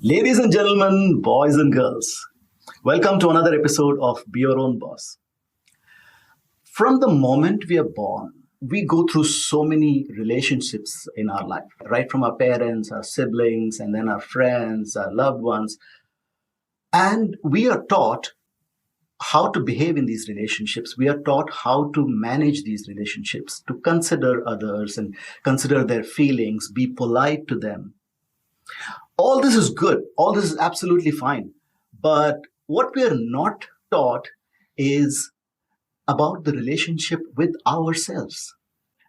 Ladies and gentlemen, boys and girls, welcome to another episode of Be Your Own Boss. From the moment we are born, we go through so many relationships in our life, right from our parents, our siblings, and then our friends, our loved ones. And we are taught how to behave in these relationships. We are taught how to manage these relationships, to consider others and consider their feelings, be polite to them. All this is good. All this is absolutely fine. But what we are not taught is about the relationship with ourselves.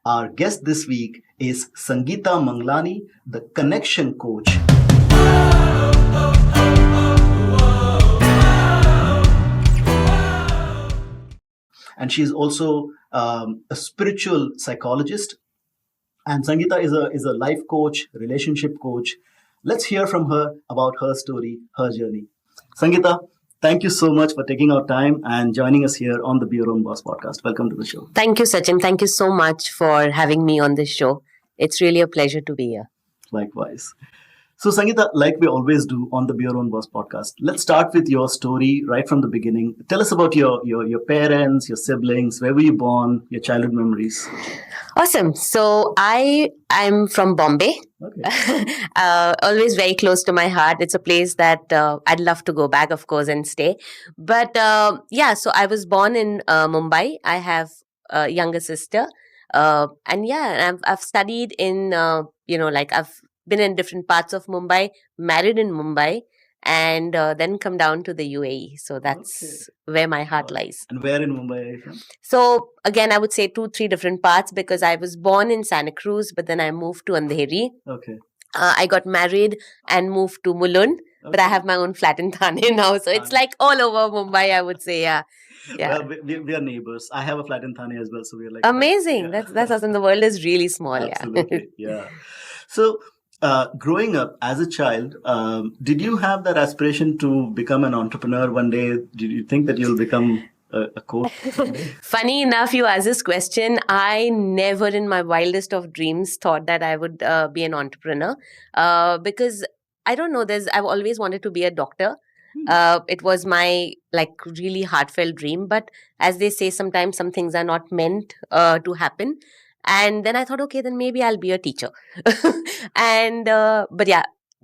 Our guest this week is Sangeeta Manglani, the connection coach. And she's also a spiritual psychologist. And Sangeeta is a life coach, relationship coach. Let's hear from her about her story, her journey. Sangeeta, thank you so much for taking our time and joining us here on the Be Your Own Boss podcast. Welcome to the show. Thank you, Sachin. Thank you so much for having me on this show. It's really a pleasure to be here. Likewise. So, Sangeeta, like we always do on the Be Your Own Boss podcast, let's start with your story right from the beginning. Tell us about your parents, your siblings, where were you born, your childhood memories. Awesome. So I'm from Bombay. Okay. Always very close to my heart. It's a place that I'd love to go back, of course, and stay. But so I was born in Mumbai. I have a younger sister. I've studied in, I've been in different parts of Mumbai, married in Mumbai, and then come down to the UAE. So that's where my heart lies. And where in Mumbai are you from? So again, I would say 2-3 different parts because I was born in Santa Cruz, but then I moved to Andheri. Okay. I got married and moved to Mulund, but I have my own flat in Thane now. So it's like all over Mumbai, I would say, yeah. Well, we are neighbors. I have a flat in Thane as well, so we're like amazing. That's awesome. The world is really small. Absolutely. Yeah. So, growing up as a child, did you have that aspiration to become an entrepreneur one day? Did you think that you'll become a coach? Funny enough, you asked this question. I never in my wildest of dreams thought that I would be an entrepreneur because I don't know, I've always wanted to be a doctor. It was my really heartfelt dream. But as they say, sometimes some things are not meant to happen. And then I thought, okay, then maybe I'll be a teacher.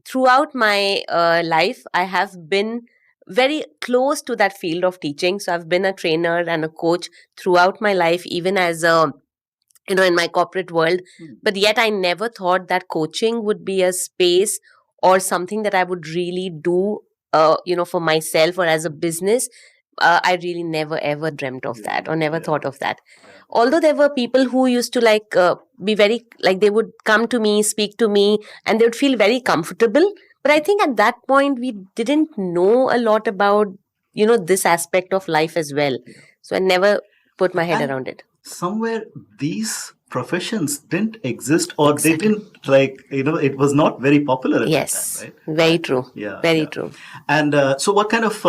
Throughout my life, I have been very close to that field of teaching. So I've been a trainer and a coach throughout my life, even as in my corporate world. But yet I never thought that coaching would be a space or something that I would really do, for myself or as a business. I really never ever dreamt of that or never thought of that. Although there were people who used to be very, they would come to me, speak to me, and they would feel very comfortable. But I think at that point, we didn't know a lot about, this aspect of life as well. So I never put my head around it. Somewhere these professions didn't exist or they didn't it was not very popular at that time, right? Very true. Very true. And so what kind of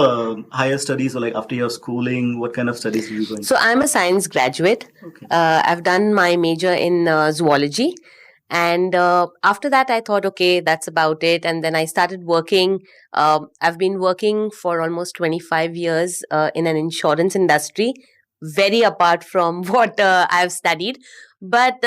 higher studies or after your schooling, what kind of studies were you going? So I'm a science graduate. Okay. I've done my major in zoology. And after that, I thought, okay, that's about it. And then I started working. I've been working for almost 25 years in an insurance industry, very apart from what I've studied. But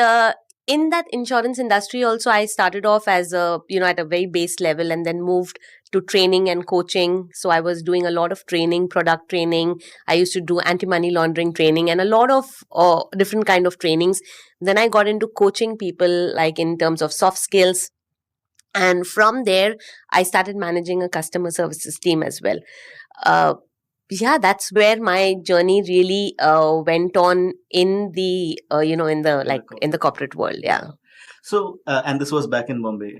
in that insurance industry also, I started off as at a very base level and then moved to training and coaching. So I was doing a lot of training, product training. I used to do anti-money laundering training and a lot of different kind of trainings. Then I got into coaching people in terms of soft skills. And from there, I started managing a customer services team as well. That's where my journey really went on in the in the corporate world. Yeah. So, and this was back in Bombay.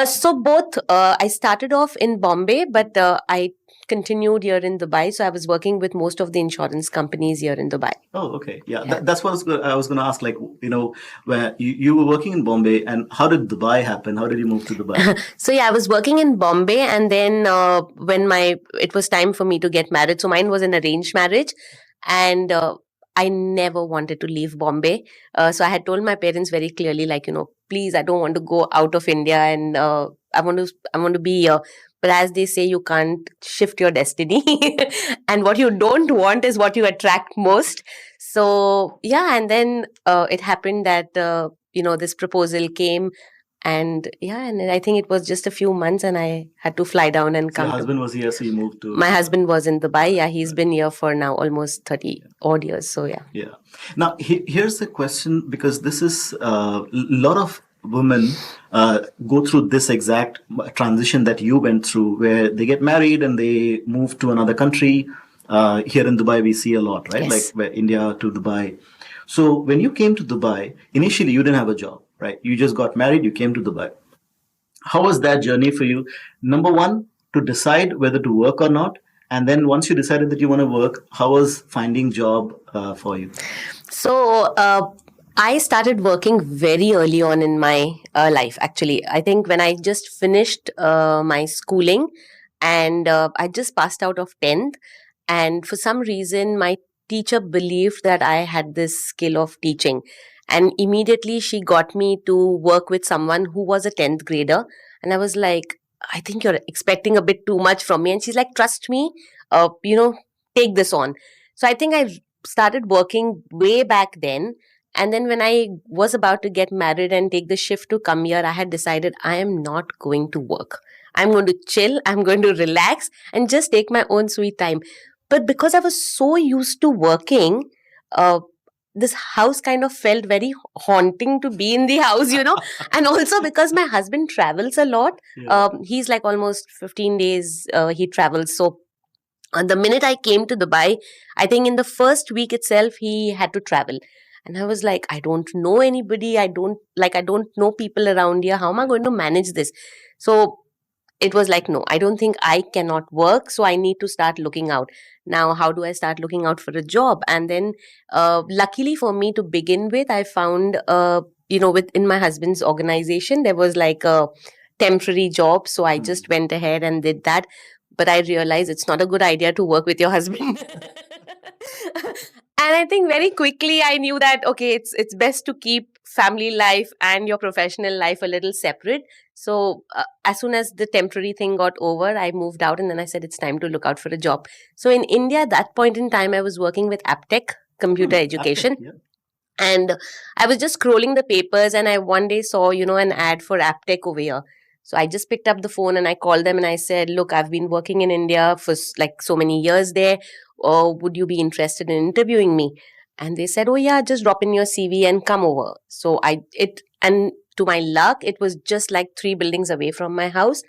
So both. I started off in Bombay, but I continued here in Dubai. So I was working with most of the insurance companies here in Dubai. Oh, okay. Yeah. That's what I was going to ask. Where you were working in Bombay, and how did Dubai happen? How did you move to Dubai? So I was working in Bombay, and then when it was time for me to get married. So mine was an arranged marriage, and I never wanted to leave Bombay. So I had told my parents very clearly, please, I don't want to go out of India, and I want to be here. But as they say, you can't shift your destiny, and what you don't want is what you attract most. So yeah, and then it happened that this proposal came, and yeah, and then I think it was just a few months, and I had to fly down and So your come. husband was here, so you moved to. My husband was in Dubai. Yeah, he's been here for now almost 30 odd years. So yeah. Yeah. Now, here's the question, because this is a lot of women go through this exact transition that you went through, where they get married and they move to another country. Here in Dubai, we see a lot, right? Yes. Like where India to Dubai. So when you came to Dubai, initially you didn't have a job, right? You just got married, you came to Dubai. How was that journey for you? Number one, to decide whether to work or not. And then once you decided that you want to work, how was finding job for you? So I started working very early on in my life, actually. I think when I just finished my schooling, and I just passed out of 10th. And for some reason, my teacher believed that I had this skill of teaching. And immediately she got me to work with someone who was a 10th grader. And I was like, I think you're expecting a bit too much from me. And she's like, trust me, take this on. So I think I started working way back then. And then when I was about to get married and take the shift to come here, I had decided I am not going to work. I'm going to chill, I'm going to relax and just take my own sweet time. But because I was so used to working, this house kind of felt very haunting to be in the house, and also because my husband travels a lot. Yeah. He's like almost 15 days he travels. So the minute I came to Dubai, I think in the first week itself, he had to travel. And I was like, I don't know anybody. I don't know people around here. How am I going to manage this? So it was like, no, I don't think I cannot work. So I need to start looking out. Now, how do I start looking out for a job? And then luckily for me to begin with, I found, within my husband's organization, there was like a temporary job. So I just went ahead and did that. But I realized it's not a good idea to work with your husband. And I think very quickly I knew that, okay, it's best to keep family life and your professional life a little separate. So as soon as the temporary thing got over, I moved out and then I said, it's time to look out for a job. So in India, at that point in time, I was working with Aptech, computer education. Yeah. And I was just scrolling the papers and I one day saw, an ad for Aptech over here. So I just picked up the phone and I called them and I said, look, I've been working in India for like so many years there. Or would you be interested in interviewing me? And they said, oh yeah, just drop in your CV and come over. So and to my luck, it was just like 3 buildings away from my house.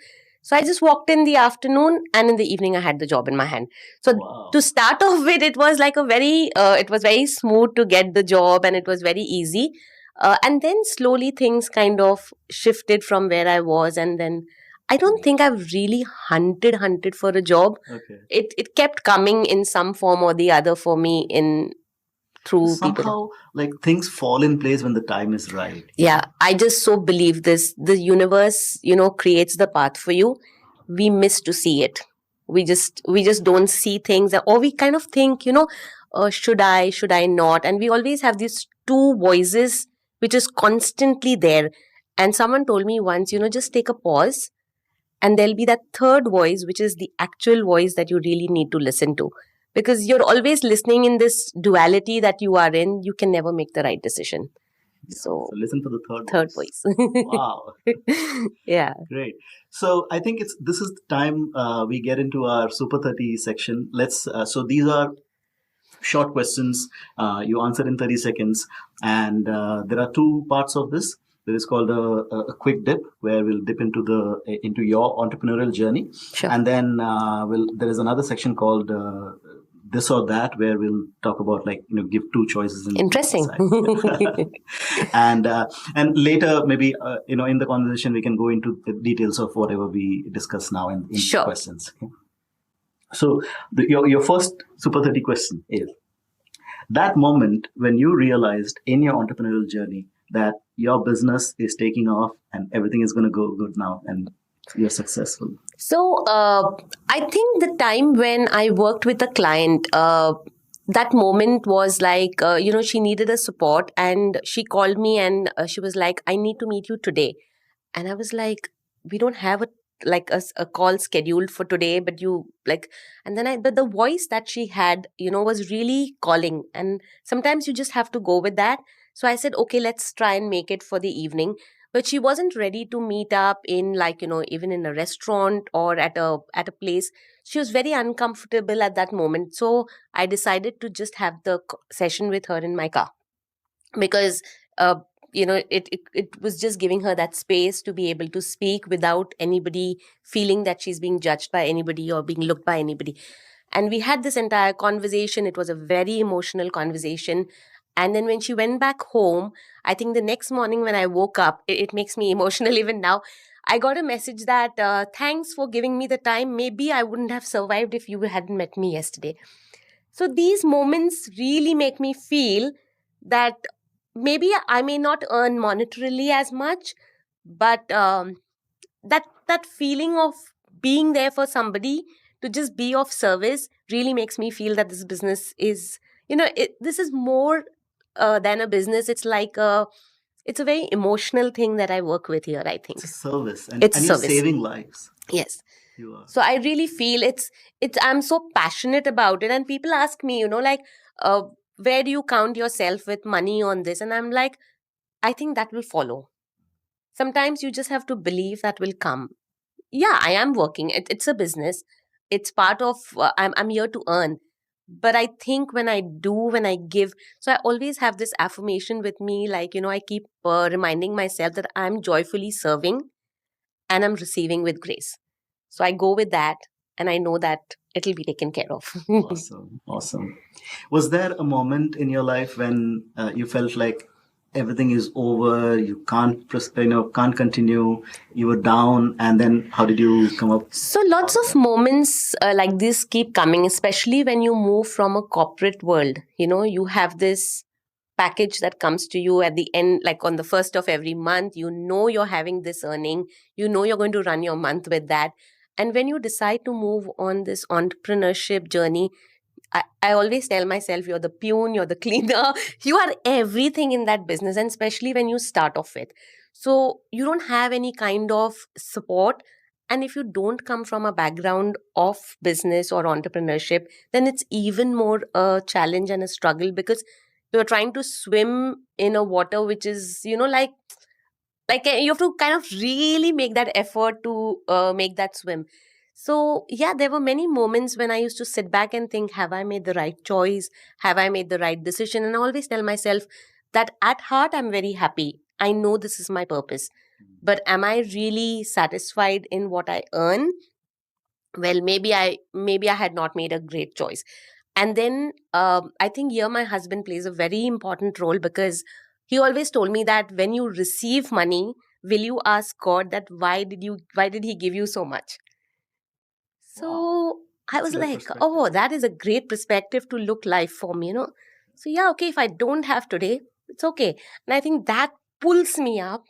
So I just walked in the afternoon and in the evening I had the job in my hand. So Wow. To start off with, it was like it was very smooth to get the job and it was very easy. And then slowly things kind of shifted from where I was. And then I don't think I've really hunted for a job. Okay. It kept coming in some form or the other for me through people. Somehow, like things fall in place when the time is right. Yeah, I just so believe this. The universe, creates the path for you. We miss to see it. We just don't see things, or we kind of think, should I not? And we always have these 2 voices which is constantly there. And someone told me once, just take a pause. And there'll be that 3rd voice, which is the actual voice that you really need to listen to. Because you're always listening in this duality that you are in, you can never make the right decision. Yeah. So listen for the 3rd voice. Wow. Yeah. Great. So I think this is the time we get into our Super 30 section. So these are short questions. You answer in 30 seconds. And there are 2 parts of this. There is called a quick dip, where we'll dip into your entrepreneurial journey. Sure. And then there is another section called this or that, where we'll talk about give 2 choices. Interesting. And later maybe in the conversation we can go into the details of whatever we discuss now in Sure. questions. Okay? So your first Super 30 question is that moment when you realized in your entrepreneurial journey that your business is taking off and everything is going to go good now and you're successful. So I think the time when I worked with a client, that moment was like, she needed a support, and she called me, and she was like, I need to meet you today. And I was like, we don't have a call scheduled for today, but you like, and then the voice that she had, was really calling. And sometimes you just have to go with that. So I said, okay, let's try and make it for the evening. But she wasn't ready to meet up in, even in a restaurant or at a place. She was very uncomfortable at that moment. So I decided to just have the session with her in my car, because uh, it was just giving her that space to be able to speak without anybody feeling that she's being judged by anybody or being looked by anybody. And we had this entire conversation. It was a very emotional conversation. And then when she went back home, I think the next morning when I woke up, it makes me emotional even now. I got a message that, thanks for giving me the time. Maybe I wouldn't have survived if you hadn't met me yesterday. So these moments really make me feel that maybe I may not earn monetarily as much, but that feeling of being there for somebody, to just be of service, really makes me feel that this business is, this is more than a business. It's a very emotional thing that I work with here, I think. It's a service, It's and you're service. saving lives. Yes. You are. So I really feel it's I'm so passionate about it. And people ask me, uh, where do you count yourself with money on this? And I'm like, I think that will follow. Sometimes you just have to believe that will come. Yeah, I am working. It's a business. It's part of, I'm here to earn. But I think when I give, so I always have this affirmation with me, I keep reminding myself that I'm joyfully serving and I'm receiving with grace. So I go with that, and I know that it'll be taken care of. Awesome, awesome. Was there a moment in your life when you felt like everything is over, you can't, can't continue, you were down, and then how did you come up? So lots of moments like this keep coming, especially when you move from a corporate world. You have this package that comes to you at the end, like on the first of every month. You're having this earning. You're going to run your month with that. And when you decide to move on this entrepreneurship journey, I always tell myself, you're the peon, you're the cleaner, you are everything in that business, and especially when you start off with. So you don't have any kind of support. And if you don't come from a background of business or entrepreneurship, then it's even more a challenge and a struggle, because you're trying to swim in a water which is, you have to kind of really make that effort to make that swim. So yeah, there were many moments when I used to sit back and think, have I made the right choice, have I made the right decision? And I always tell myself that at heart I'm very happy, I know this is my purpose, but am I really satisfied in what I earn? Well, maybe I had not made a great choice. And then I think here my husband plays a very important role, because he always told me that when you receive money, will you ask God that why did he give you so much? So I was like, oh, that is a great perspective to look life from. So yeah, okay, if I don't have today, it's okay. And I think that pulls me up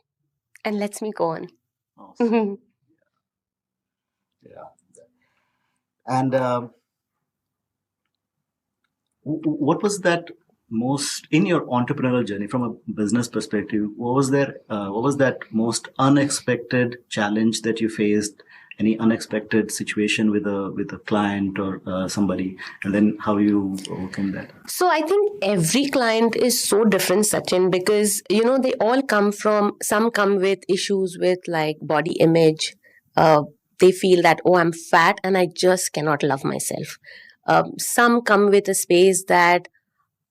and lets me go on. Awesome. Yeah. And what was that most in your entrepreneurial journey from a business perspective? What was that most unexpected challenge that you faced? Any unexpected situation with a client or somebody, and then how you overcome that? So I think every client is so different, Sachin, because they all some come with issues with like body image. They feel that, oh, I'm fat and I just cannot love myself. Some come with a space that,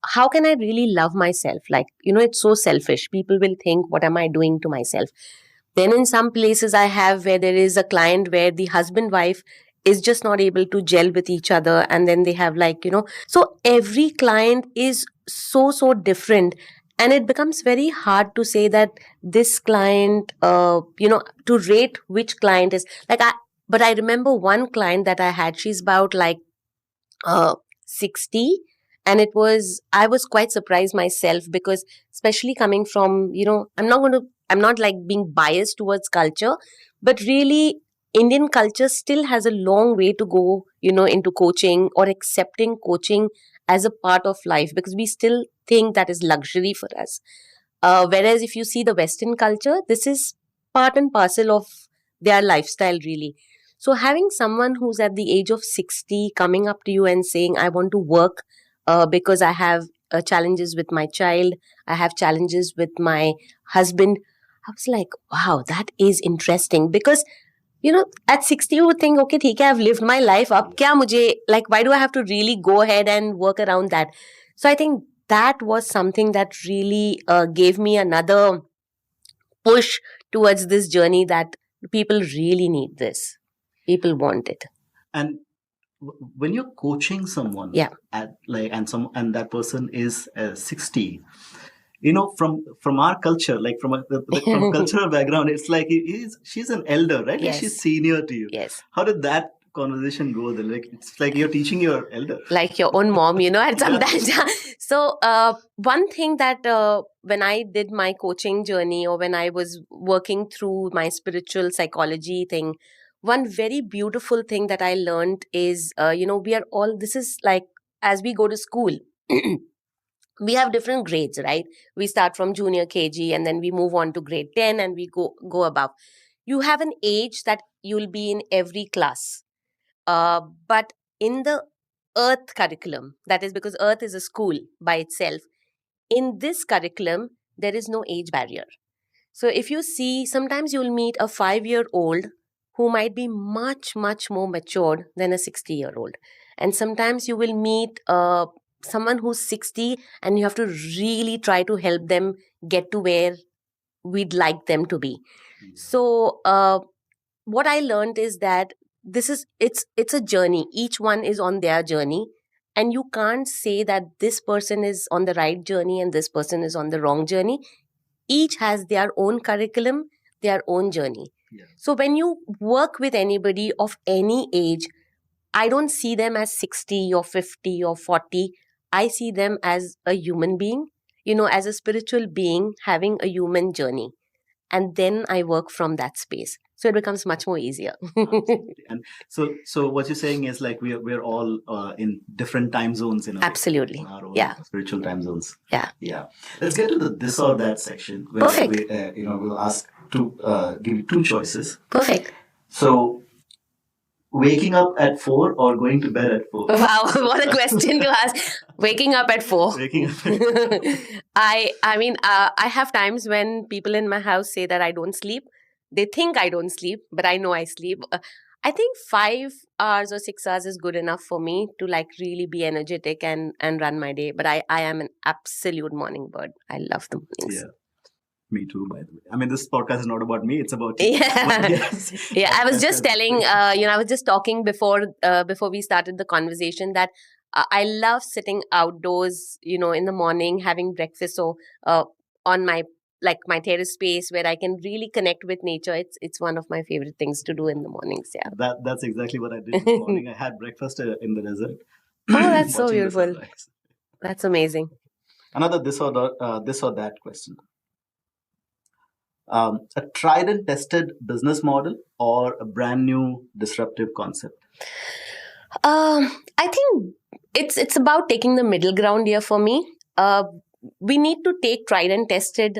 how can I really love myself? It's so selfish. People will think, what am I doing to myself? Then in some places I have where there is a client where the husband wife is just not able to gel with each other, and then they have so every client is so different, and it becomes very hard to say that this client, to rate which client is like I. But I remember one client that I had. She's about 60, and I was quite surprised myself, because especially coming from, I'm not like being biased towards culture, but really Indian culture still has a long way to go, into coaching or accepting coaching as a part of life, because we still think that is luxury for us. Whereas if you see the Western culture, this is part and parcel of their lifestyle, really. So having someone who's at the age of 60 coming up to you and saying, I want to work because I have challenges with my child, I have challenges with my husband. I was like, wow, that is interesting. Because, at 60 you would think, okay, theek hai, I've lived my life. Ab kya mujhe, like, why do I have to really go ahead and work around that? So I think that was something that really gave me another push towards this journey, that people really need this. People want it. And when you're coaching someone, Yeah. and that person is 60, from our culture, like from a cultural background, it's like she's an elder, right? Like Yes. she's senior to you. Yes. How did that conversation go then? Like it's like you're teaching your elder. Like your own mom, at sometimes. So one thing that when I did my coaching journey, or when I was working through my spiritual psychology thing, one very beautiful thing that I learned is, we are all, this is like, as we go to school, we have different grades, right? We start from junior KG and then we move on to grade 10 and we go above. You have an age that you'll be in every class. But in the Earth curriculum, that is because Earth is a school by itself, in this curriculum, there is no age barrier. So if you see, sometimes you'll meet a 5-year-old who might be much, much more matured than a 60-year-old. And sometimes you will meet someone who's 60 and you have to really try to help them get to where we'd like them to be. So what I learned is that it's a journey. Each one is on their journey. And you can't say that this person is on the right journey and this person is on the wrong journey. Each has their own curriculum, their own journey. Yeah. So when you work with anybody of any age, I don't see them as 60 or 50 or 40. I see them as a human being, as a spiritual being having a human journey. And then I work from that space. So it becomes much more easier. Absolutely. And so what you're saying is like we're all in different time zones, Absolutely. in our own Yeah. spiritual time zones. Yeah. Yeah. Let's get to the this or that section where Perfect. we'll ask to give you two choices. Perfect. So waking up at 4 or going to bed at 4? Wow, what a question to ask. Waking up at 4. Waking up at 4. I mean, I have times when people in my house say that I don't sleep. They think I don't sleep, but I know I sleep. I think 5 hours or 6 hours is good enough for me to like really be energetic and run my day. But I am an absolute morning bird. I love the mornings. Yeah. Me too, by the way. I mean, this podcast is not about me; it's about you. Yeah, Yes. yeah. I was just telling, I was just talking before we started the conversation that I love sitting outdoors, in the morning, having breakfast. So on my terrace space where I can really connect with nature. It's one of my favorite things to do in the mornings. Yeah. That's exactly what I did this morning. I had breakfast in the desert. Oh, that's so watching the beautiful. sunrise. That's amazing. Another this or that question. A tried and tested business model or a brand new disruptive concept? I think it's about taking the middle ground here for me. We need to take tried and tested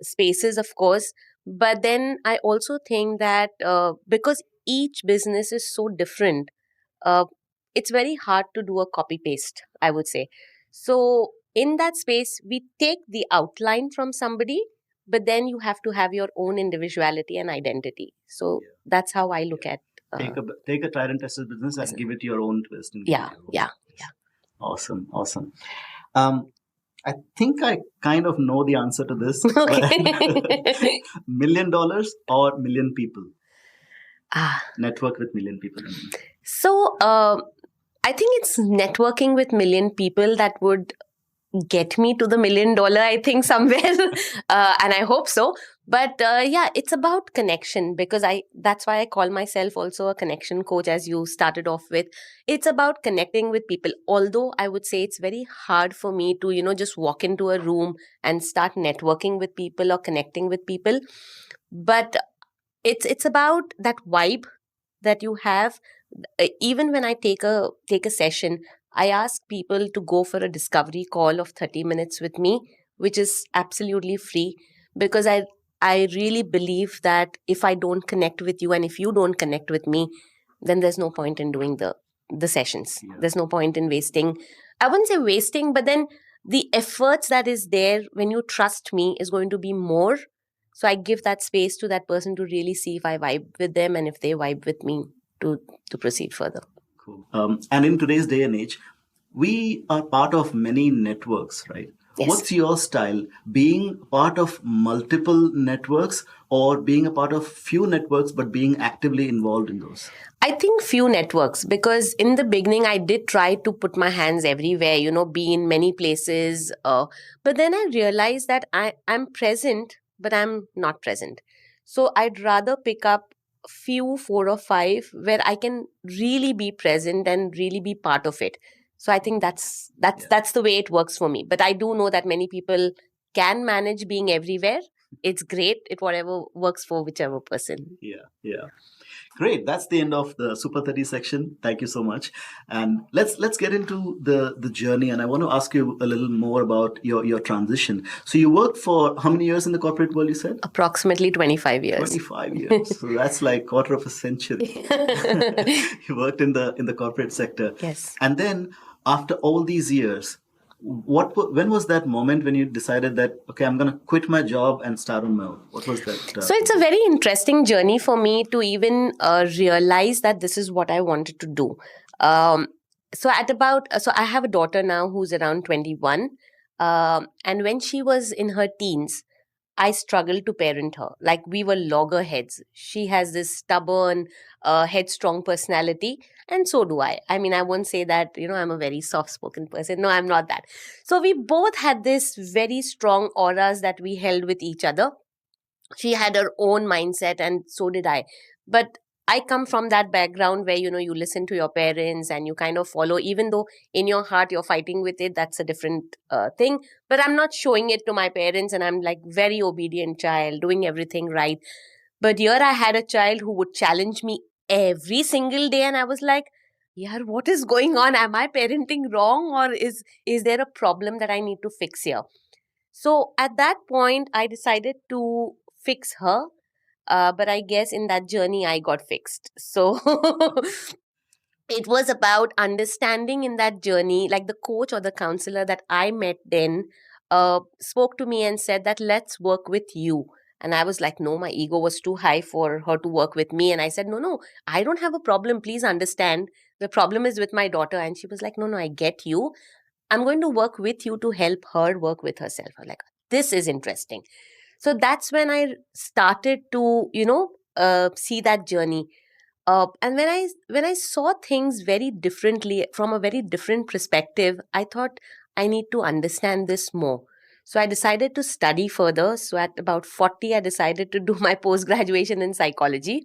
spaces, of course, but then I also think that because each business is so different, uh, it's very hard to do a copy paste, I would say. So in that space, we take the outline from somebody, but then you have to have your own individuality and identity. So Yeah. that's how I look at. Take a tried and tested business and give it your own twist. And Yeah. Awesome. I think I kind of know the answer to this. Okay. $1 million or million people? Ah. Network with million people. So I think it's networking with million people that would get me to the $1 million, I think, somewhere. And I hope so. But yeah, it's about connection, because that's why I call myself also a connection coach, as you started off with. It's about connecting with people. Although I would say it's very hard for me to, just walk into a room and start networking with people or connecting with people. But it's about that vibe that you have. Even when I take a session, I ask people to go for a discovery call of 30 minutes with me, which is absolutely free, because I really believe that if I don't connect with you and if you don't connect with me, then there's no point in doing the sessions. Yeah. There's no point in wasting. I wouldn't say wasting, but then the efforts that is there when you trust me is going to be more. So I give that space to that person to really see if I vibe with them and if they vibe with me to proceed further. Cool. And in today's day and age, we are part of many networks, right? Yes. What's your style? Being part of multiple networks or being a part of few networks but being actively involved in those? I think few networks, because in the beginning I did try to put my hands everywhere, be in many places. But then I realized that I'm present, but I'm not present. So I'd rather pick up a few, 4 or 5, where I can really be present and really be part of it. So I think that's the way it works for me. But I do know that many people can manage being everywhere. It's great. It whatever works for whichever person. Yeah. Great. That's the end of the Super 30 section. Thank you so much. And let's get into the journey. And I want to ask you a little more about your transition. So you worked for how many years in the corporate world, you said? Approximately 25 years. 25 years. So that's like quarter of a century. You worked in the corporate sector. Yes. And then after all these years, when was that moment when you decided that, okay, I'm going to quit my job and start on my own? What was that? So it's a very interesting journey for me to even realize that this is what I wanted to do. So I have a daughter now who's around 21. And when she was in her teens, I struggled to parent her. Like, we were loggerheads. She has this stubborn, headstrong personality, and so do I. I mean, I won't say that, I'm a very soft-spoken person. No, I'm not that. So we both had this very strong auras that we held with each other. She had her own mindset, and so did I. But I come from that background where, you listen to your parents and you kind of follow, even though in your heart you're fighting with it. That's a different thing. But I'm not showing it to my parents, and I'm like very obedient child, doing everything right. But here I had a child who would challenge me every single day, and I was like, yeah, what is going on? Am I parenting wrong, or is there a problem that I need to fix here? So at that point, I decided to fix her. But I guess in that journey, I got fixed. So it was about understanding in that journey, like the coach or the counselor that I met then spoke to me and said that let's work with you. And I was like, no, my ego was too high for her to work with me. And I said, no, I don't have a problem. Please understand. The problem is with my daughter. And she was like, no, I get you. I'm going to work with you to help her work with herself. I'm like, this is interesting. So that's when I started to, see that journey. And when I saw things very differently, from a very different perspective, I thought I need to understand this more. So I decided to study further. So at about 40, I decided to do my post-graduation in psychology.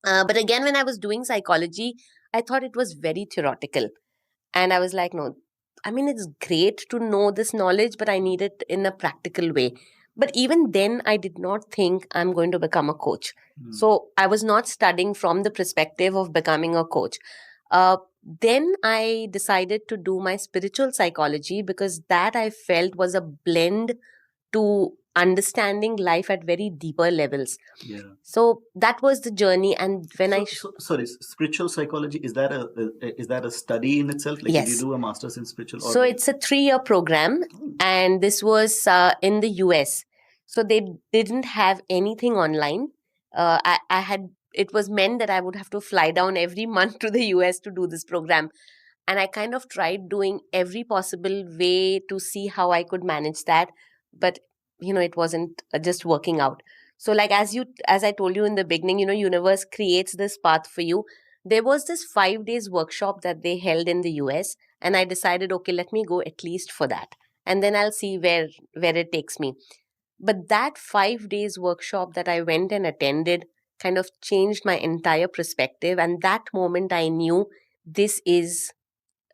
But again, when I was doing psychology, I thought it was very theoretical. And I was like, no, I mean, it's great to know this knowledge, but I need it in a practical way. But even then, I did not think I'm going to become a coach. So I was not studying from the perspective of becoming a coach. Then I decided to do my spiritual psychology, because that I felt was a blend to understanding life at very deeper levels. Yeah. So that was the journey. And when sorry, spiritual psychology, is that a study in itself? Like, yes. Did you do a master's in spiritual? So it's a 3-year program, and this was in the US. So they didn't have anything online. It was meant that I would have to fly down every month to the US to do this program. And I kind of tried doing every possible way to see how I could manage that. But, it wasn't just working out. So like, as I told you in the beginning, universe creates this path for you. There was this 5 days workshop that they held in the US, and I decided, okay, let me go at least for that. And then I'll see where it takes me. But that 5 days workshop that I went and attended kind of changed my entire perspective. And that moment I knew this is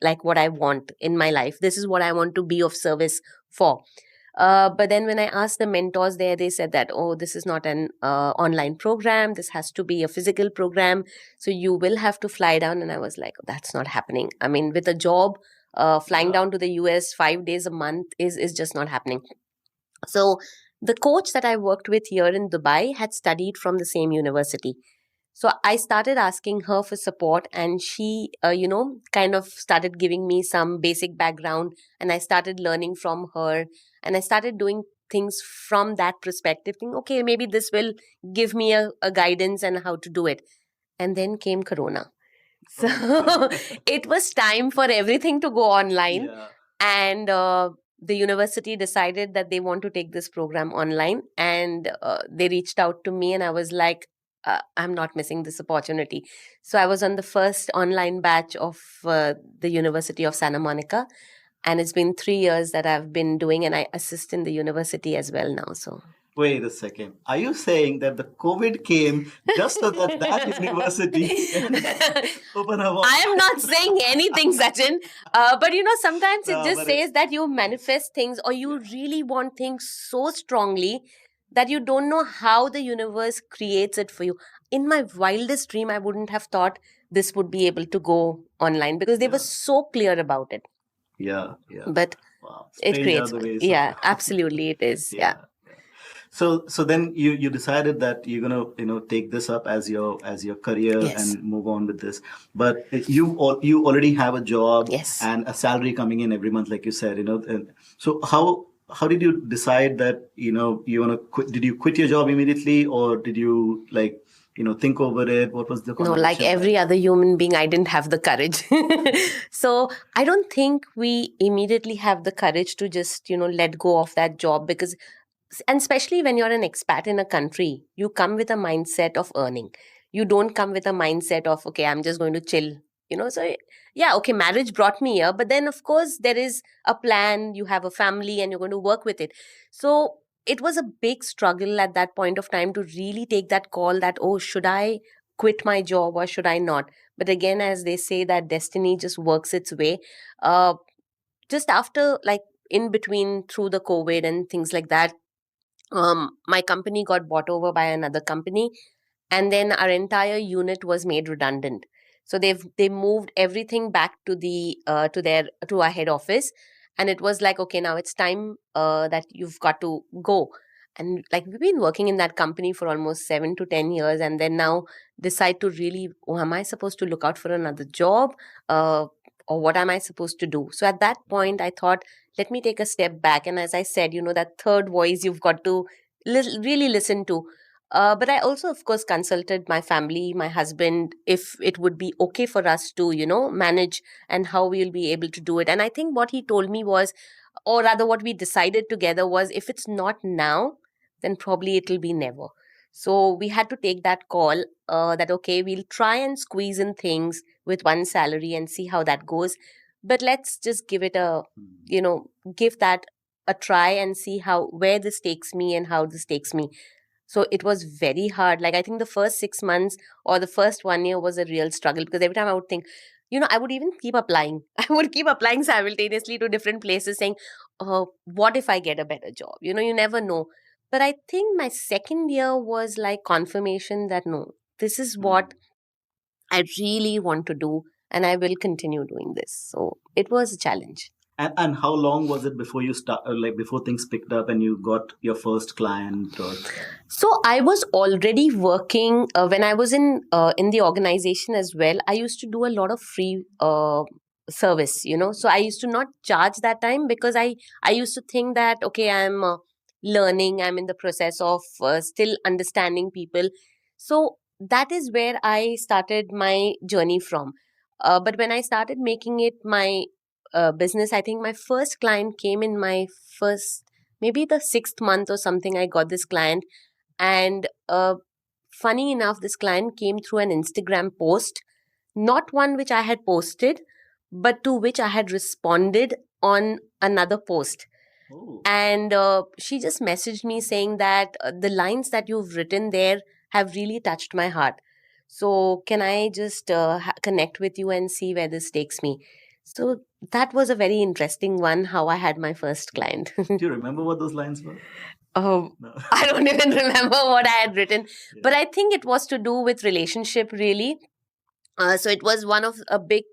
like what I want in my life. This is what I want to be of service for. But then when I asked the mentors there, they said that, oh, this is not an online program. This has to be a physical program. So you will have to fly down. And I was like, that's not happening. I mean, with a job, flying down to the US 5 days a month is just not happening. So the coach that I worked with here in Dubai had studied from the same university. So I started asking her for support, and she, kind of started giving me some basic background, and I started learning from her, and I started doing things from that perspective, thinking, okay, maybe this will give me a guidance and how to do it. And then came Corona. So it was time for everything to go online. Yeah. And the university decided that they want to take this program online. And they reached out to me, and I was like, I'm not missing this opportunity. So I was on the first online batch of the University of Santa Monica. And it's been 3 years that I've been doing, and I assist in the university as well now. So Wait a second. Are you saying that the COVID came just so that that university can open up? I am not saying anything, Sachin. But sometimes it No, just but says that you manifest things, or you really want things so strongly that you don't know how the universe creates it for you. In my wildest dream, I wouldn't have thought this would be able to go online, because they were so clear about it. Yeah, yeah. But Wow. it Strange creates, are the ways yeah, of absolutely it is. Yeah. So then you decided that you're gonna take this up as your career Yes. and move on with this. But you already have a job Yes. and a salary coming in every month, like you said. And so how did you decide that you wanna quit? Did you quit your job immediately, or did you think over it? What was the No, like conversation every other human being, I didn't have the courage. So I don't think we immediately have the courage to just, let go of that job, because, and especially when you're an expat in a country, you come with a mindset of earning. You don't come with a mindset of, okay, I'm just going to chill. So yeah, okay, marriage brought me here, but then of course there is a plan, you have a family, and you're going to work with it. So it was a big struggle at that point of time to really take that call that, oh, should I quit my job or should I not? But again, as they say, that destiny just works its way. Uh, just after, like, in between, through the COVID and things like that, my company got bought over by another company, and then our entire unit was made redundant. So they moved everything back to the to our head office, and it was like, okay, now it's time that you've got to go. And like, we've been working in that company for almost 7 to 10 years, and then now decide to really, oh, am I supposed to look out for another job, uh, or what am I supposed to do? So at that point, I thought, let me take a step back. And as I said, that third voice you've got to really listen to. But I also, of course, consulted my family, my husband, if it would be okay for us to, manage, and how we will be able to do it. And I think what he told me was, or rather what we decided together was, if it's not now, then probably it'll be never. So we had to take that call, that, okay, we'll try and squeeze in things with one salary and see how that goes. But let's just give it give that a try and see where this takes me and how this takes me. So it was very hard. Like, I think the first 6 months or the first 1 year was a real struggle, because every time I would think, I would even keep applying. I would keep applying simultaneously to different places, saying, oh, what if I get a better job? You never know. But I think my second year was like confirmation that, no, this is what I really want to do, and I will continue doing this. So it was a challenge. And how long was it before you start, like before things picked up and you got your first client? Or So I was already working when I was in the organization as well. I used to do a lot of free service, So I used to not charge that time, because I used to think that, okay, I'm learning, I'm in the process of still understanding people. So that is where I started my journey from. But when I started making it my business, I think my first client came in my first, maybe the 6th month or something. I got this client, and funny enough, this client came through an Instagram post, not one which I had posted, but to which I had responded on another post. And she just messaged me saying that the lines that you've written there have really touched my heart. So can I just connect with you and see where this takes me? So that was a very interesting one, how I had my first client. Do you remember what those lines were? Oh, No. I don't even remember what I had written, Yeah. but I think it was to do with relationship, really. So it was one of a big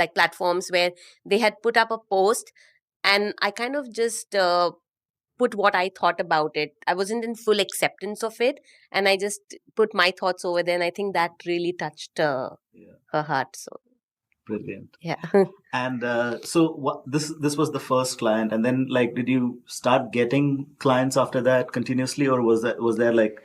like platforms where they had put up a post, and I kind of just put what I thought about it. I wasn't in full acceptance of it, and I just put my thoughts over there, and I think that really touched Yeah. her heart. So Brilliant. yeah. And so what this was the first client, and then like did you start getting clients after that continuously, or was there like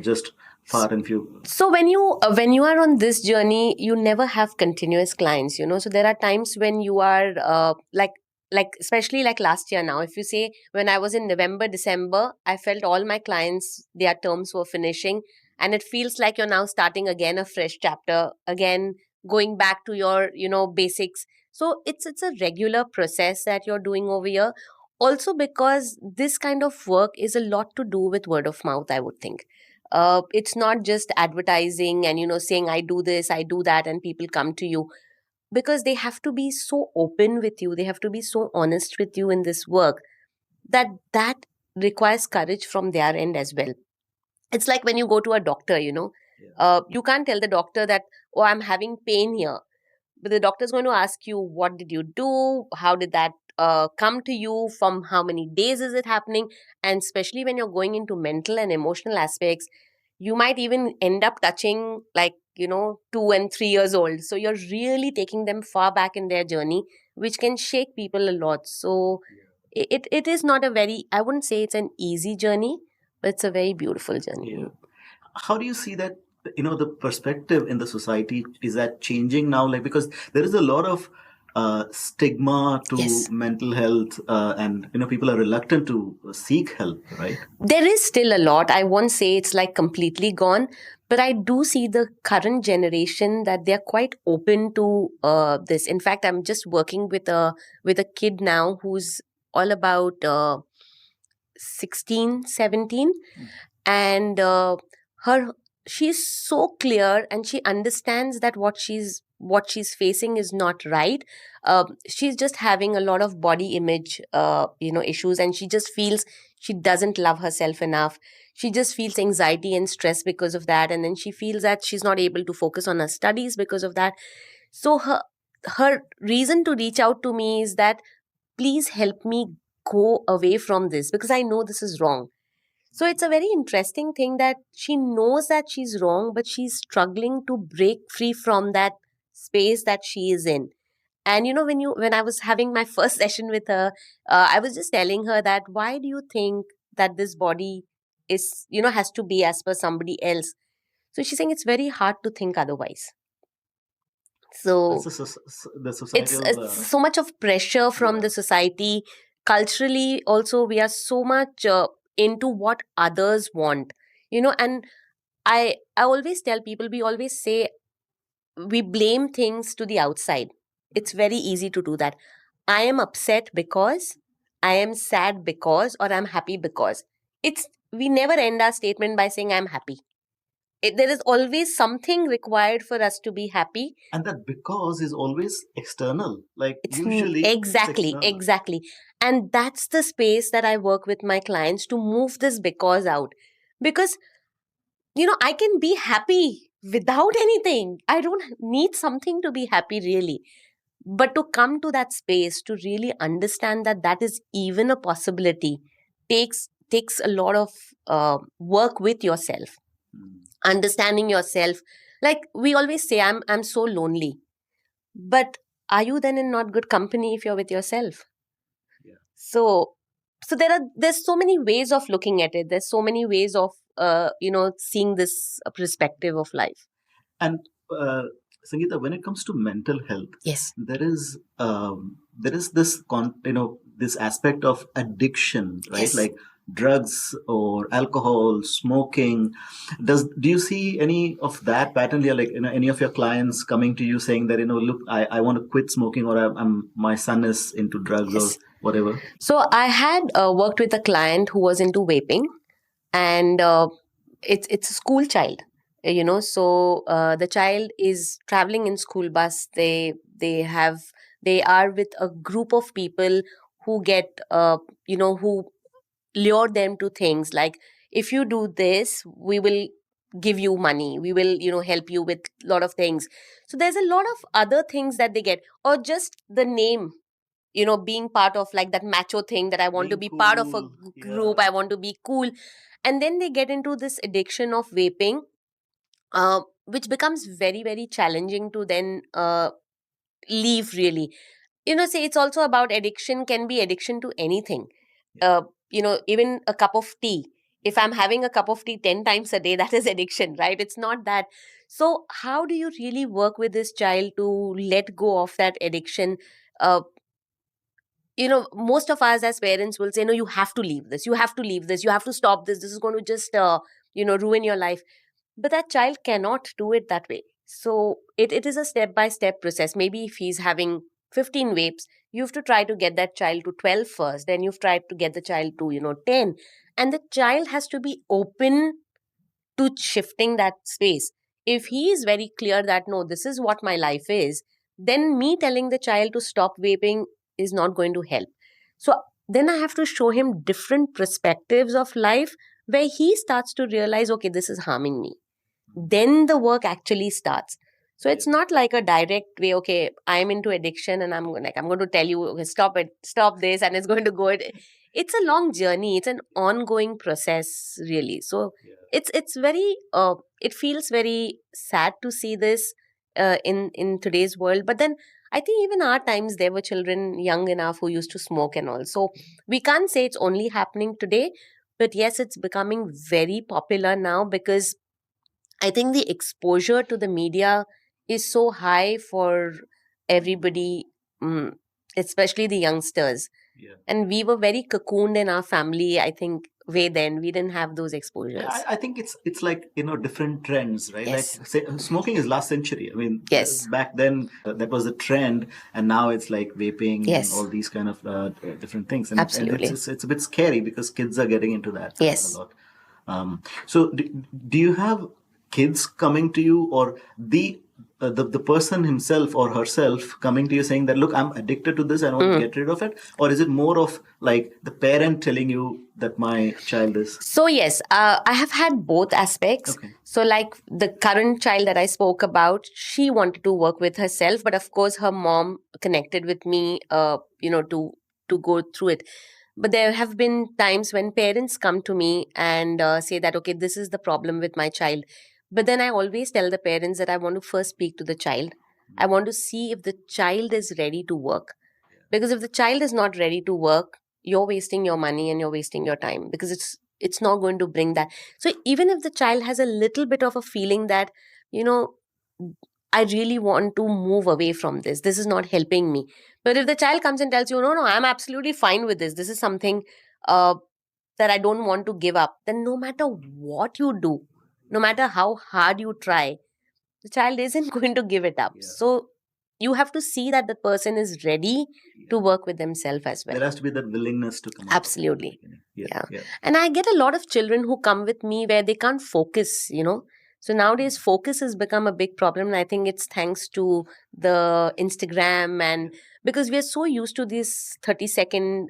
just far and few? So when you are on this journey, you never have continuous clients, so there are times when you are like especially like last year. Now if you say, when I was in November, December, I felt all my clients, their terms were finishing, and it feels like you're now starting again a fresh chapter, again going back to your basics. So it's a regular process that you're doing over here, also because this kind of work is a lot to do with word of mouth, I would think. It's not just advertising and saying I do this, I do that, and people come to you, because they have to be so open with you, they have to be so honest with you in this work, that requires courage from their end as well. It's like when you go to a doctor, Yeah. you can't tell the doctor that, oh, I'm having pain here, but the doctor's going to ask you, what did you do, how did that come to you, from how many days is it happening. And especially when you're going into mental and emotional aspects, you might even end up touching, like 2 and 3 years old, so you're really taking them far back in their journey, which can shake people a lot. So it is not a very, I wouldn't say it's an easy journey, but it's a very beautiful journey. Yeah. How do you see that, the perspective in the society, is that changing now? Like, because there is a lot of stigma to Yes. mental health, and people are reluctant to seek help, right? There is still a lot. I won't say it's like completely gone, but I do see the current generation that they're quite open to this. In fact, I'm just working with a kid now who's all about 16, 17, and her she's so clear, and she understands that what she's facing is not right. She's just having a lot of body image issues, and she just feels she doesn't love herself enough. She just feels anxiety and stress because of that, and then she feels that she's not able to focus on her studies because of that. So her reason to reach out to me is that, please help me go away from this, because I know this is wrong. So it's a very interesting thing that she knows that she's wrong, but she's struggling to break free from that space that she is in. And when I was having my first session with her, I was just telling her that, why do you think that this body is has to be as per somebody else? So she's saying it's very hard to think otherwise. So That's the it's, societal. it's so much of pressure from Yeah. the society. Culturally also, we are so much into what others want, and I always tell people, we always say, we blame things to the outside. It's very easy to do that. I am upset because, I am sad because, or I'm happy because. It's We never end our statement by saying I'm happy. There is always something required for us to be happy. And that because is always external. Like usually it's Exactly, external. exactly. And that's the space that I work with my clients to move this because out. Because, I can be happy without anything. I don't need something to be happy, really. But to come to that space, to really understand that that is even a possibility, takes a lot of work with yourself, Hmm. understanding yourself. Like we always say, I'm so lonely. But are you then in not good company if you're with yourself? Yeah. So there's so many ways of looking at it. There's so many ways of seeing this perspective of life. And Sangeeta, when it comes to mental health, Yes. there is this aspect of addiction, right? Yes. Like drugs or alcohol, smoking. Do you see any of that pattern here? Like any of your clients coming to you saying that look, I want to quit smoking, or my son is into drugs, Yes. or whatever. So I had worked with a client who was into vaping, and it's a school child. So the child is traveling in school bus. They are with a group of people who get who lure them to things like, if you do this, we will give you money, we will help you with a lot of things. So there's a lot of other things that they get, or just the name, being part of like that macho thing, that I want to Being be part of a cool. group, Yeah. I want to be cool. And then they get into this addiction of vaping, which becomes very very challenging to then leave, really. Say, it's also about addiction, can be addiction to anything. uh, Even a cup of tea, if I'm having a cup of tea 10 times a day, that is addiction, right? It's not that. So how do you really work with this child to let go of that addiction? uh, Most of us as parents will say, no, you have to leave this, you have to leave this, you have to stop this, this is going to just ruin your life. But that child cannot do it that way. So it is a step by step process. Maybe if he's having 15 vapes, you have to try to get that child to 12 first, then you've tried to get the child to 10. And the child has to be open to shifting that space. If he is very clear that, no, this is what my life is, then me telling the child to stop vaping is not going to help. So then I have to show him different perspectives of life, where he starts to realize, okay, this is harming me. Then the work actually starts. So it's not like a direct way, okay, I'm into addiction and I'm going to tell you, okay, stop it, stop this, and it's going to go. It's a long journey, it's an ongoing process, really. So it's very it feels very sad to see this in today's world. But then I think even our times there were children young enough who used to smoke and all. So we can't say it's only happening today, but yes, it's becoming very popular now, because I think the exposure to the media is so high for everybody, mm, especially the youngsters. And we were very cocooned in our family, I think, way then. We didn't have those Yeah, exposures. I think it's like different trends, right? Yes. Like say, smoking is last century. I mean, Yes. back then that was a trend, and now it's like vaping and Yes. all these kind of different things, and Absolutely. it's a bit scary because kids are getting into that a Yes. lot. So do you have kids coming to you, or the person himself or herself coming to you saying that, look, I'm addicted to this, I want to get rid of it? Or is it more of like the parent telling you that my child is? So yes, I have had both aspects. Okay. So like the current child that I spoke about, she wanted to work with herself, but of course her mom connected with me, to go through it. But there have been times when parents come to me and say that, okay, this is the problem with my child. But then I always tell the parents that I want to first speak to the child. I want to see if the child is ready to work. Because if the child is not ready to work, you're wasting your money and you're wasting your time, because it's not going to bring that. So even if the child has a little bit of a feeling that, you know, I really want to move away from this. This is not helping me. But if the child comes and tells you, no, no, I'm absolutely fine with this. This is something uh, that I don't want to give up. Then no matter what you do, no matter how hard you try, the child isn't going to give it up. So you have to see that the person is ready to work with themselves as well. There has to be that willingness to come out. Absolutely. Yeah. And I get a lot of children who come with me where they can't focus. So nowadays, focus has become a big problem. And I think it's thanks to the Instagram, and because we are so used to these 30-second,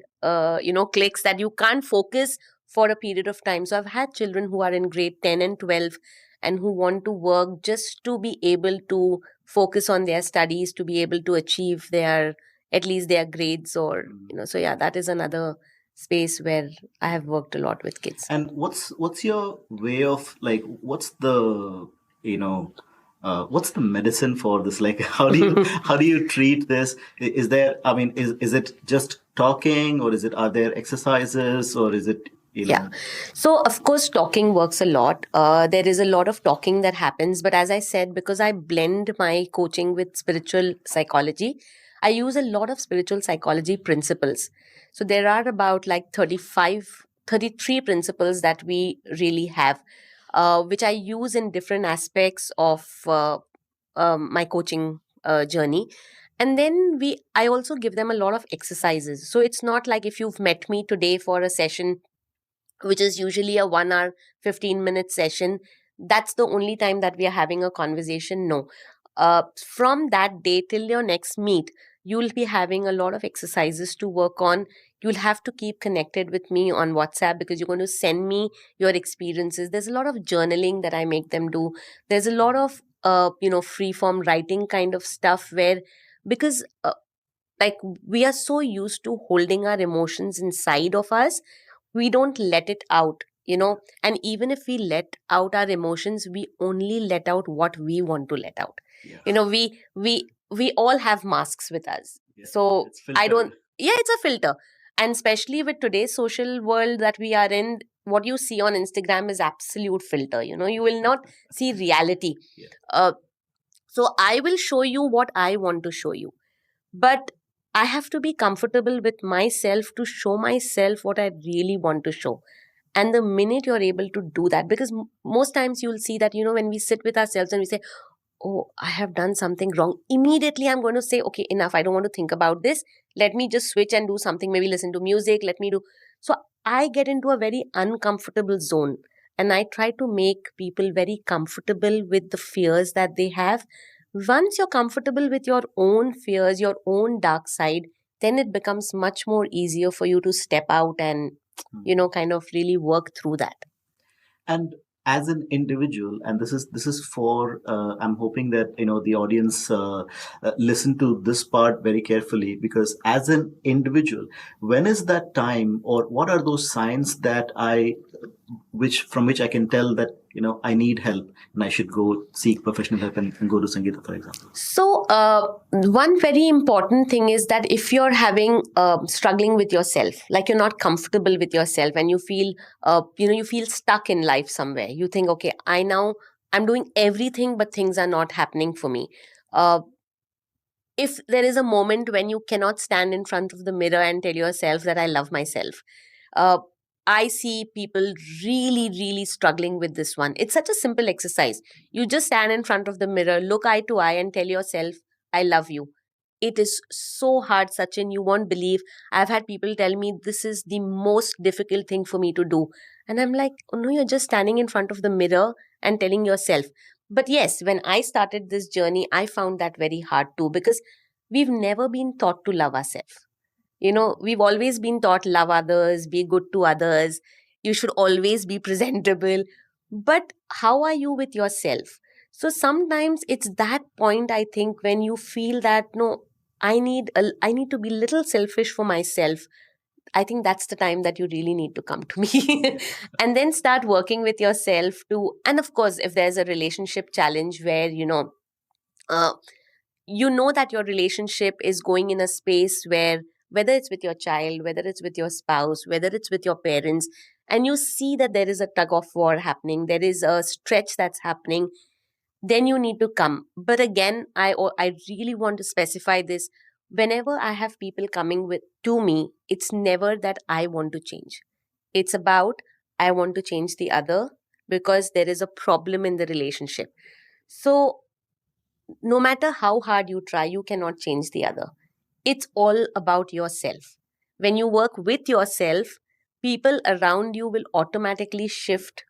clicks, that you can't focus for a period of time. So I've had children who are in grade 10 and 12 and who want to work just to be able to focus on their studies, to be able to achieve their, at least their grades, or so yeah, that is another space where I have worked a lot with kids. And what's your way of, like, what's the what's the medicine for this? Like, how do you treat this? Is there, I mean, is it just talking, or are there exercises, or is it Yeah. So, of course, talking works a lot. There is a lot of talking that happens. But as I said, because I blend my coaching with spiritual psychology, I use a lot of spiritual psychology principles. So, there are about like 35, 33 principles that we really have, which I use in different aspects of my coaching journey. And then I also give them a lot of exercises. So, it's not like if you've met me today for a session, which is usually a 1 hour 15-minute session, that's the only time that we are having a conversation. No. From that day till your next meet, you'll be having a lot of exercises to work on. You'll have to keep connected with me on WhatsApp because you're going to send me your experiences. There's a lot of journaling that I make them do. There's a lot of free form writing kind of stuff where, because like, we are so used to holding our emotions inside of us, we don't let it out, and even if we let out our emotions, we only let out what we want to let out. Yeah. We all have masks with us. Yeah. So It's I filtered. don't, yeah, it's a filter. And especially with today's social world that we are in, what you see on Instagram is absolute filter. You will not see reality. Yeah. So I will show you what I want to show you, but I have to be comfortable with myself to show myself what I really want to show. And the minute you're able to do that, because most times you'll see that, when we sit with ourselves and we say, oh, I have done something wrong, immediately I'm going to say, okay, enough, I don't want to think about this, let me just switch and do something, maybe listen to music, let me do. So I get into a very uncomfortable zone, and I try to make people very comfortable with the fears that they have. Once you're comfortable with your own fears, your own dark side, then it becomes much more easier for you to step out and kind of really work through that. And as an individual, and this is for I'm hoping that the audience listen to this part very carefully, because as an individual, when is that time, or what are those signs that from which I can tell that I need help and I should go seek professional help and go to Sangeeta, for example? So, one very important thing is that if you're having struggling with yourself, like you're not comfortable with yourself, and you feel, you feel stuck in life somewhere. You think, okay, I'm doing everything, but things are not happening for me. Uh, if there is a moment when you cannot stand in front of the mirror and tell yourself that I love myself, uh, I see people really, really struggling with this one. It's such a simple exercise. You just stand in front of the mirror, look eye to eye, and tell yourself, I love you. It is so hard, Sachin. You won't believe. I've had people tell me this is the most difficult thing for me to do. And I'm like, oh, no, you're just standing in front of the mirror and telling yourself. But yes, when I started this journey, I found that very hard too, because we've never been taught to love ourselves. We've always been taught love others, be good to others, you should always be presentable. But how are you with yourself? So sometimes it's that point, I think, when you feel that, no, I need to be little selfish for myself. I think that's the time that you really need to come to me and then start working with yourself to. And of course, if there's a relationship challenge where, uh, that your relationship is going in a space where, whether it's with your child, whether it's with your spouse, whether it's with your parents, and you see that there is a tug of war happening, there is a stretch that's happening, then you need to come. But again, I really want to specify this. Whenever I have people coming with to me, it's never that I want to change. It's about, I want to change the other, because there is a problem in the relationship. So no matter how hard you try, you cannot change the other. It's all about yourself. When you work with yourself, people around you will automatically shift,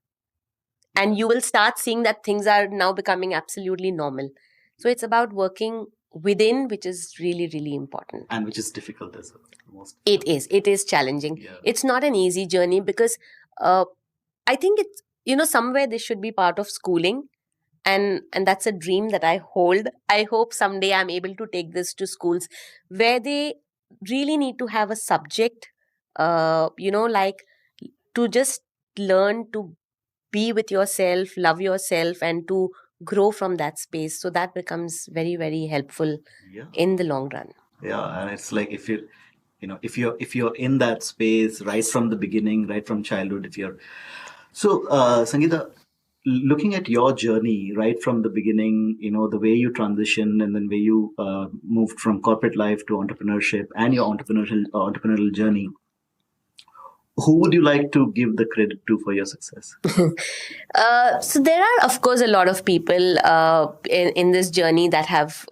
and you will start seeing that things are now becoming absolutely normal. So it's about working within, which is really, really important. And which is difficult as well. Most. It is challenging. Yeah. It's not an easy journey, because I think it's, somewhere this should be part of schooling, and that's a dream that I hold. I hope someday I'm able to take this to schools where they really need to have a subject, like, to just learn to be with yourself, love yourself, and to grow from that space. So that becomes very, very helpful. Yeah. In the long run. Yeah, and it's like, if you're in that space right from the beginning, right from childhood, if you're so Sangeeta, looking at your journey right from the beginning, the way you transition, and then way you moved from corporate life to entrepreneurship, and your entrepreneurial journey, who would you like to give the credit to for your success? So there are, of course, a lot of people in this journey that have,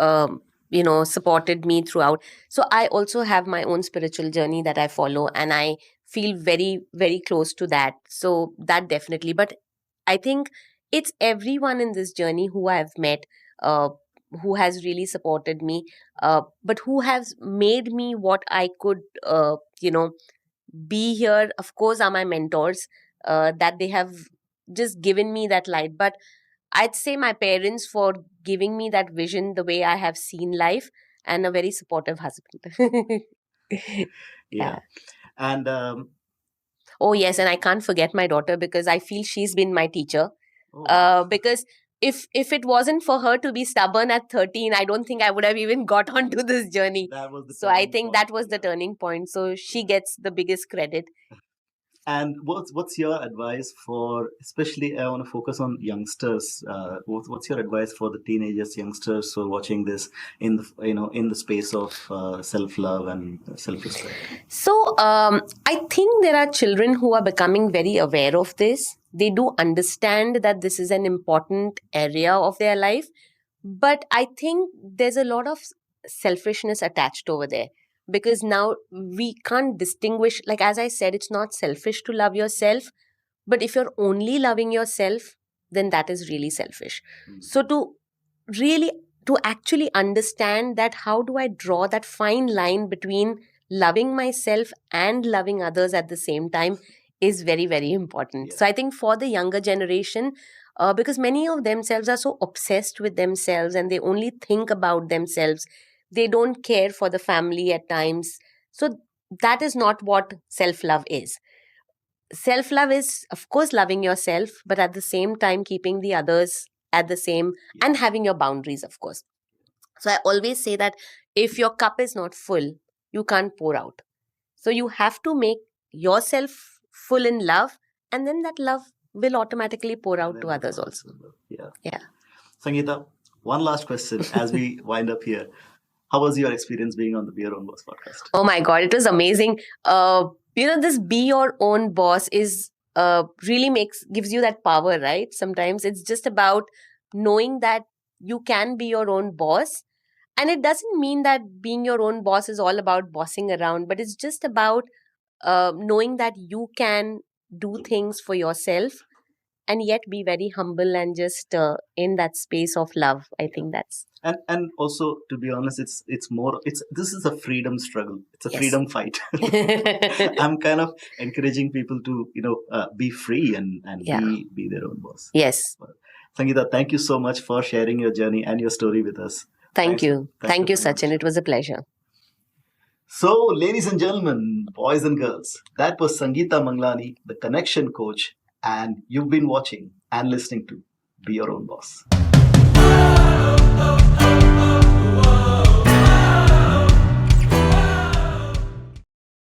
supported me throughout. So I also have my own spiritual journey that I follow, and I feel very, very close to that. So that definitely. But I think it's everyone in this journey who I've met, uh, who has really supported me, but who has made me what I could, be here. Of course, are my mentors, that they have just given me that light. But I'd say my parents for giving me that vision, the way I have seen life, and a very supportive husband. Yeah. And oh yes, and I can't forget my daughter, because I feel she's been my teacher. Because if it wasn't for her to be stubborn at 13, I don't think I would have even got onto this journey. that was the So I turning think point. that was the Yeah. turning point. So she gets the biggest credit. And what's your advice for, especially I want to focus on youngsters. What's your advice for the teenagers, youngsters who are watching this in the in the space of self love and self respect? So I think there are children who are becoming very aware of this. They do understand that this is an important area of their life, but I think there's a lot of selfishness attached over there, because now we can't distinguish. Like, as I said, it's not selfish to love yourself, but if you're only loving yourself, then that is really selfish. So really to actually understand that, how do I draw that fine line between loving myself and loving others at the same time, is very, very important. So I think for the younger generation, because many of themselves are so obsessed with themselves and they only think about themselves, they don't care for the family at times. So that is not what self love is. Self love is, of course, loving yourself, but at the same time keeping the others at the same, and having your boundaries, of course. So I always say that if your cup is not full, you can't pour out. So you have to make yourself full in love, and then that love will automatically pour out to others also. Yeah. Sangeeta, one last question as we wind up here. How was your experience being on the Be Your Own Boss podcast? Oh my God, it was amazing. This be your own boss is really gives you that power, right? Sometimes it's just about knowing that you can be your own boss. And it doesn't mean that being your own boss is all about bossing around, but it's just about knowing that you can do things for yourself and yet be very humble and just in that space of love. I think that's and also, to be honest, it's more, this is a freedom struggle. It's a Yes. freedom fight. I'm kind of encouraging people to be free and Yeah. be their own boss. Yes. Sangeeta, thank you so much for sharing your journey and your story with us. Thank Thanks for- you. thanks Thank for you, coming on the Sachin. show. It was a pleasure. So, ladies and gentlemen, boys and girls, that was Sangeeta Manglani, the connection coach, and you've been watching and listening to Be Your Own Boss.